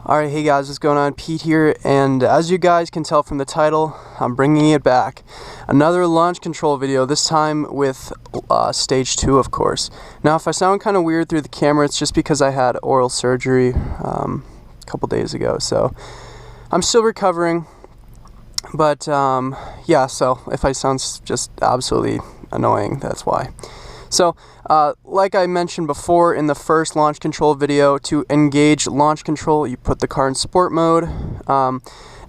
Alright, hey guys, what's going on? Pete here, and as you guys can tell from the title, I'm bringing it back. Another launch control video, this time with stage 2, of course. Now, if I sound kind of weird through the camera, it's just because I had oral surgery a couple days ago, so I'm still recovering. But yeah, so if I sound just absolutely annoying, that's why. So, like I mentioned before in the first launch control video, to engage launch control, you put the car in sport mode.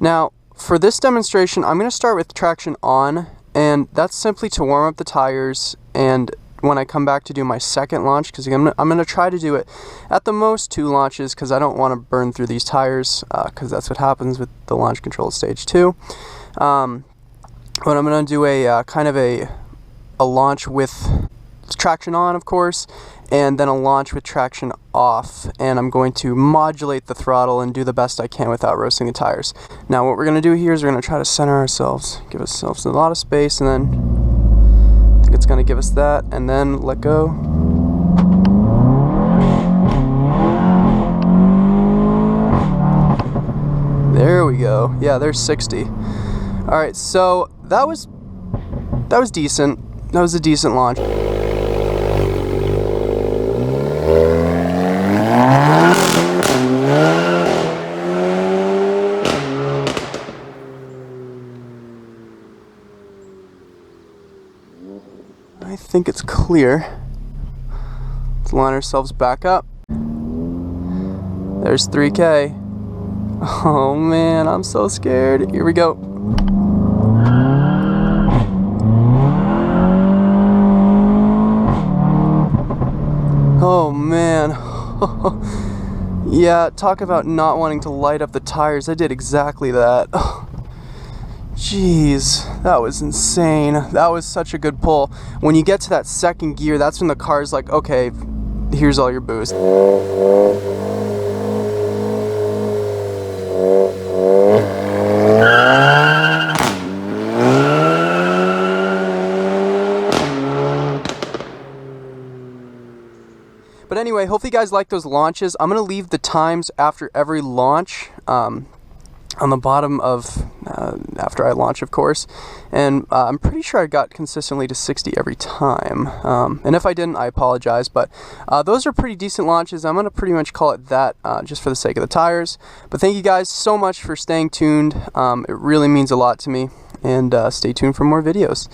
Now, for this demonstration, I'm going to start with traction on, and that's simply to warm up the tires. And when I come back to do my second launch, because I'm going to try to do it at the most 2 launches, because I don't want to burn through these tires, because that's what happens with the launch control stage 2. But I'm going to do a kind of a launch with traction on, of course, and then a launch with traction off, and I'm going to modulate the throttle and do the best I can without roasting the tires. Now what we're going to do here is we're going to try to center ourselves, give ourselves a lot of space, and then I think it's going to give us that, and then let go. There we go. Yeah, there's 60. Alright, so that was decent. That was a decent launch. I think it's clear. Let's line ourselves back up. There's 3K. Oh man, I'm so scared. Here we go. Oh man. Yeah, talk about not wanting to light up the tires. I did exactly that. Jeez, that was insane. That was such a good pull. When you get to that second gear, that's when the car's like, okay, here's all your boost. But anyway, hopefully you guys like those launches. I'm going to leave the times after every launch on the bottom of after I launch, of course, and I'm pretty sure I got consistently to 60 every time, and if I didn't, I apologize, but those are pretty decent launches. I'm going to pretty much call it that just for the sake of the tires. But thank you guys so much for staying tuned. It really means a lot to me, and stay tuned for more videos.